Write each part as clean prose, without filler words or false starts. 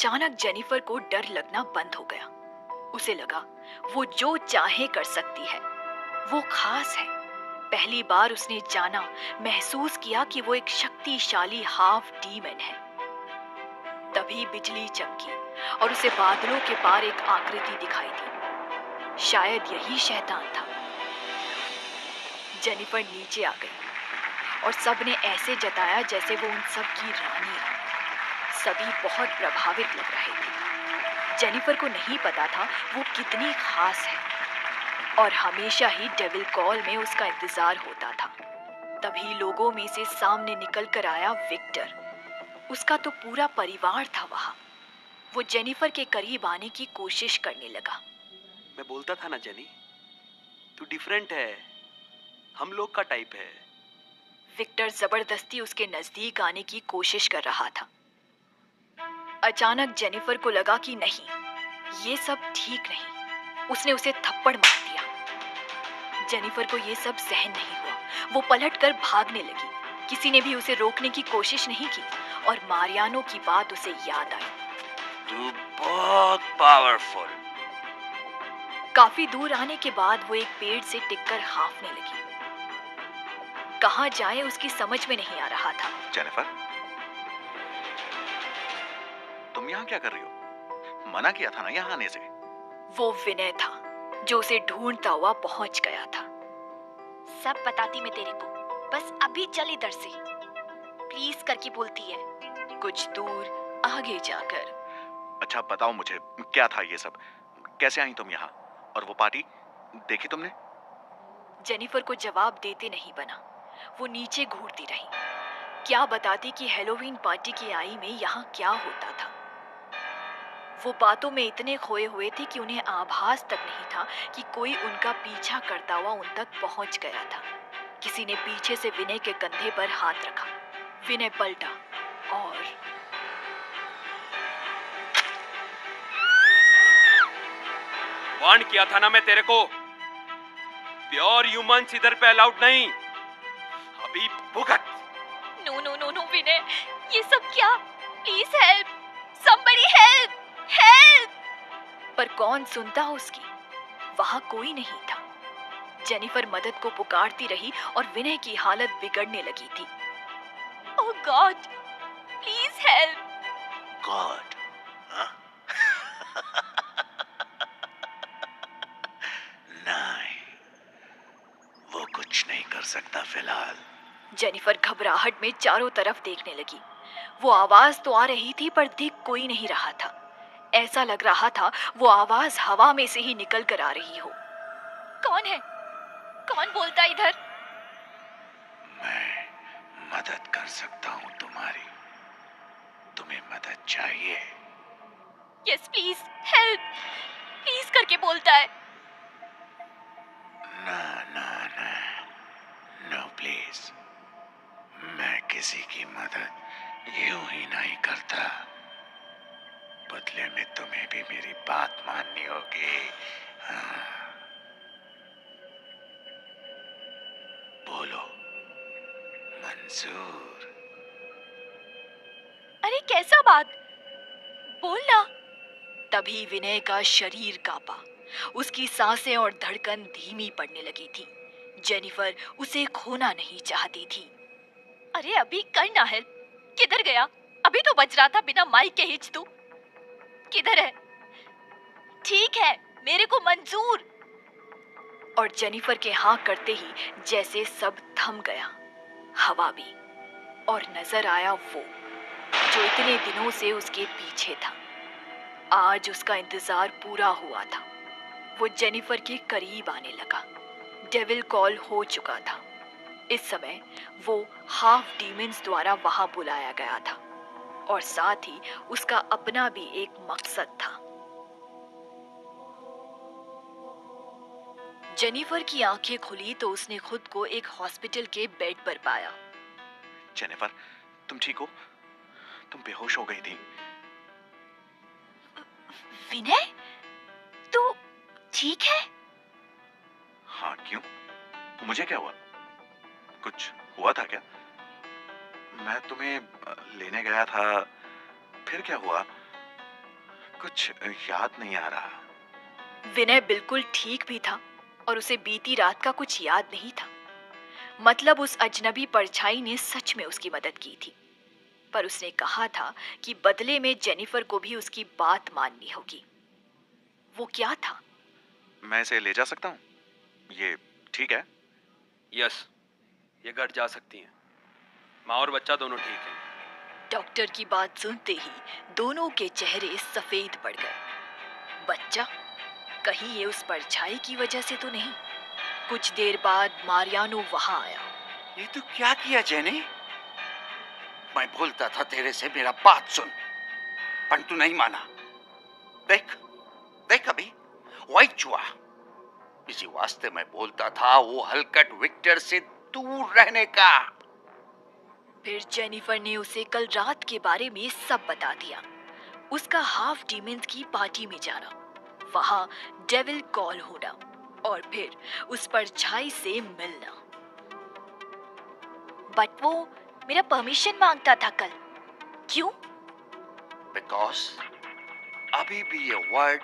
अचानक जेनिफर को डर लगना बंद हो गया। उसे लगा वो जो चाहे कर सकती है, वो खास है। पहली बार उसने जाना, महसूस किया कि वो एक शक्तिशाली हाफ डीमन है। तभी बिजली चमकी और उसे बादलों के पार एक आकृति दिखाई दी। शायद यही शैतान था। जेनिफर नीचे आ गई और सबने ऐसे जताया जैसे वो उन सब की रानी है। सभी बहुत प्रभावित लग रहे थे। जेनिफर को नहीं पता था वो कितनी खास है और हमेशा ही डेविल कॉल में उसका इंतजार होता था। तभी लोगों में से सामने निकल कर आया विक्टर। उसका तो पूरा परिवार था वहां। वो जेनिफर के करीब आने की कोशिश करने लगा। मैं बोलता था ना जेनी, तू डिफरेंट है, हम लोग का टाइप है। विक्टर जबरदस्ती उसके नजदीक आने की कोशिश कर रहा था। अचानक जेनिफर को लगा कि नहीं, ये सब ठीक नहीं। उसने उसे थप्पड़ मार दिया। जेनिफर को ये सब सहन नहीं हुआ। वो पलटकर भागने लगी। किसी ने भी उसे रोकने की कोशिश नहीं की और मारियानो की बात उसे याद आई। तू बहुत पावरफुल। काफी दूर आने के बाद वो एक पेड़ से टिककर हाँफने लगी। कहाँ जाए उसकी समझ में नहीं आ रहा था। जेनिफर, तुम यहाँ क्या कर रही हो? मना किया था ना यहाँ आने से। वो विनय था जो उसे ढूंढता हुआ पहुंच गया था। सब बताती मैं तेरे को, बस अभी चल इधर से, प्लीज करके बोलती है। कुछ दूर आगे जाकर। अच्छा बताओ मुझे, क्या था ये सब? कैसे आई तुम यहाँ? और वो पार्टी देखी तुमने? जेनिफर को जवाब देते नहीं बना। वो नीचे घूरती रही। क्या बताती कि हेलोवीन पार्टी की आई में यहाँ क्या होता था। वो बातों में इतने खोए हुए थे कि उन्हें आभास तक नहीं था कि कोई उनका पीछा करता हुआ उन तक पहुंच गया था। किसी ने पीछे से विनय के कंधे पर हाथ रखा। विनय पलटा और वार्न किया था ना मैं तेरे को, प्योर ह्यूमंस इधर पे अलाउड नहीं। अभी भुगत। नो नो नो नो विनय, ये सब क्या? Please help, somebody help, help. पर कौन सुनता उसकी? वहां कोई नहीं था। जेनिफर मदद को पुकारती रही और विनय की हालत बिगड़ने लगी थी। ओह गॉड, प्लीज हेल्प। गॉड? नहीं, वो कुछ नहीं कर सकता फिलहाल। जेनिफर घबराहट में चारों तरफ देखने लगी। वो आवाज तो आ रही थी पर दिख कोई नहीं रहा था। ऐसा लग रहा था वो आवाज हवा में से ही निकल कर आ रही हो। कौन है? कौन बोलता इधर? मैं मदद कर सकता हूँ तुम्हारी। तुम्हें मदद चाहिए? यस प्लीज हेल्प, प्लीज करके बोलता है। ना ना ना, नो प्लीज। मैं किसी की मदद यूं ही नहीं करता। बदले में तुम्हें भी मेरी बात माननी होगी। हाँ। बोलो, मंजूर? अरे कैसा बात, बोलना। तभी विनय का शरीर कांपा। उसकी सांसें और धड़कन धीमी पड़ने लगी थी। जेनिफर उसे खोना नहीं चाहती थी। अरे अभी करना हेल्प। किधर गया? अभी तो बज रहा था बिना माइक के हिच तू। किधर है? ठीक है, मेरे को मंजूर। और जेनिफर के हाँ करते ही जैसे सब थम गया, हवा भी। और नजर आया वो जो इतने दिनों से उसके पीछे था। आज उसका इंतजार पूरा हुआ था। वो जेनिफर के करीब आने लगा। डेविल कॉल हो चुका था। इस समय वो हाफ डीमंस द्वारा वहां बुलाया गया था और साथ ही उसका अपना भी एक मकसद था। जेनिफर की आंखें खुली तो उसने खुद को एक हॉस्पिटल के बेड पर पाया। जेनिफर, तुम ठीक हो? तुम बेहोश हो गई थी। विनय, तू ठीक है? हाँ, क्यों? मुझे क्या हुआ? कुछ हुआ था क्या? मैं तुम्हें लेने गया था, फिर क्या हुआ? कुछ याद नहीं आ रहा। विनय बिल्कुल ठीक भी था और उसे बीती रात का कुछ याद नहीं था। मतलब उस अजनबी परछाई ने सच में उसकी मदद की थी, पर उसने कहा था कि बदले में जेनिफर को भी उसकी बात माननी होगी। वो क्या था? मैं इसे ले जा सकता हूँ? ये ठीक है? यस, ये घर जा सकती हैं। माँ और बच्चा दोनों ठीक हैं। डॉक्टर की बात सुनते ही दोनों के चेहरे सफेद पड़ गए। बच्चा? कहीं ये उस परछाई की वजह से तो नहीं? कुछ देर बाद मारियानो वहां आया। ये तू क्या किया जेनी? मैं बोलता था तेरे से मेरा बात सुन, पर तू नहीं माना। देख देख अभी वही चुआ। इसी वास्ते मैं बोलता था वो हलकट विक्टर से दूर रहने का। फिर जेनिफर ने उसे कल रात के बारे में सब बता दिया। उसका हाफ डीमंस की पार्टी में जाना, वहां डेविल कॉल होना और फिर उस परछाई से मिलना। बट वो मेरा परमिशन मांगता था कल। क्यों? बिकॉज अभी भी ये वर्ड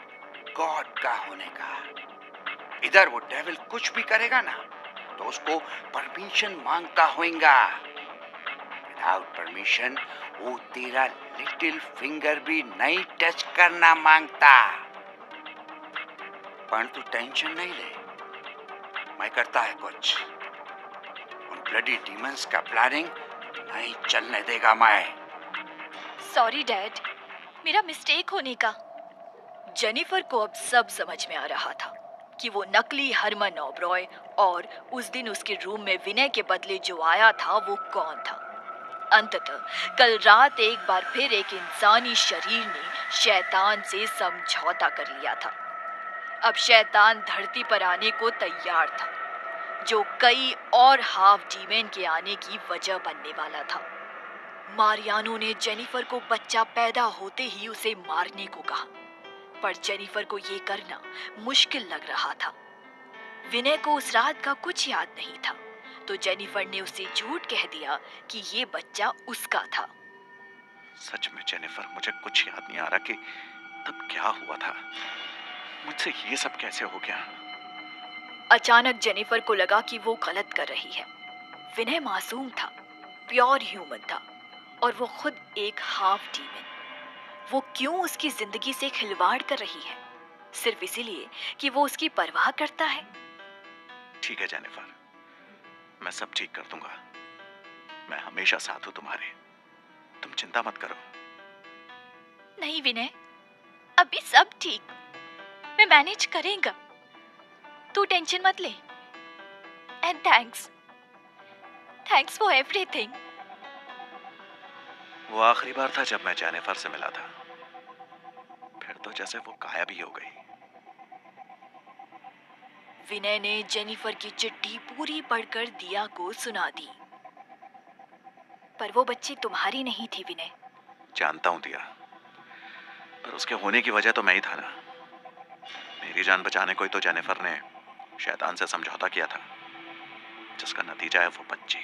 गॉड का होने का। इधर वो डेविल कुछ भी करेगा ना तो उसको परमिशन मांगता होएगा। विदाउट परमिशन वो तेरा लिटिल फिंगर भी नहीं टच करना मांगता। पर तू टेंशन नहीं ले, मैं करता है कुछ। उन ब्लडी डीमंस का प्लानिंग नहीं चलने देगा मैं। सॉरी डैड, मेरा मिस्टेक होने का। जेनिफर को अब सब समझ में आ रहा था कि वो नकली हरमन ओबरॉय और उस दिन उसके रूम में विनय के बदले जो आया था वो कौन था। अंततः कल रात एक बार फिर एक इंसानी शरीर ने शैतान से समझौता कर लिया था। अब शैतान धरती पर आने को तैयार था, जो कई और हाफ डीमन के आने की वजह बनने वाला था। मारियानो ने जेनिफर को बच्चा पैदा होते ही उसे मारने को कहा, पर जेनिफर को ये करना मुश्किल लग रहा था। विनय को उस रात का कुछ याद नहीं था, तो जेनिफर ने उसे झूठ कह दिया कि ये बच्चा उसका था। सच में जेनिफर, मुझे कुछ याद नहीं आ रहा कि तब क्या हुआ था। मुझसे ये सब कैसे हो गया? अचानक जेनिफर को लगा कि वो गलत कर रही है। विनय मासूम था, प्योर ह्यूमन था, और वो खुद एक हाफ डीमन। वो क्यों उसकी जिंदगी से खिलवाड़ कर रही है? सिर्फ इसीलिए कि वो उसकी परवाह करता है। ठीक है जेनिफर, मैं सब ठीक कर दूंगा। मैं हमेशा साथ हूं तुम्हारे, तुम चिंता मत करो। नहीं विनय, अभी सब ठीक, मैं मैनेज करेगा। तू टेंशन मत ले। And thanks for everything. वो आखिरी बार था जब मैं जेनिफर से मिला था, फिर तो जैसे वो गायब ही हो गई। विनय ने जेनिफर की चिट्ठी पूरी पढ़कर दिया को सुना दी। पर वो बच्ची तुम्हारी नहीं थी विनय। जानता हूं दिया, पर उसके होने की वजह तो मैं ही था ना। मेरी जान बचाने को ही तो जेनिफर ने शैतान से समझौता किया था, जिसका नतीजा है वो बच्ची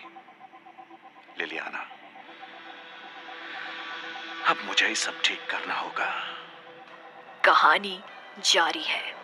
लिलियाना। अब मुझे ही सब ठीक करना होगा। कहानी जारी है।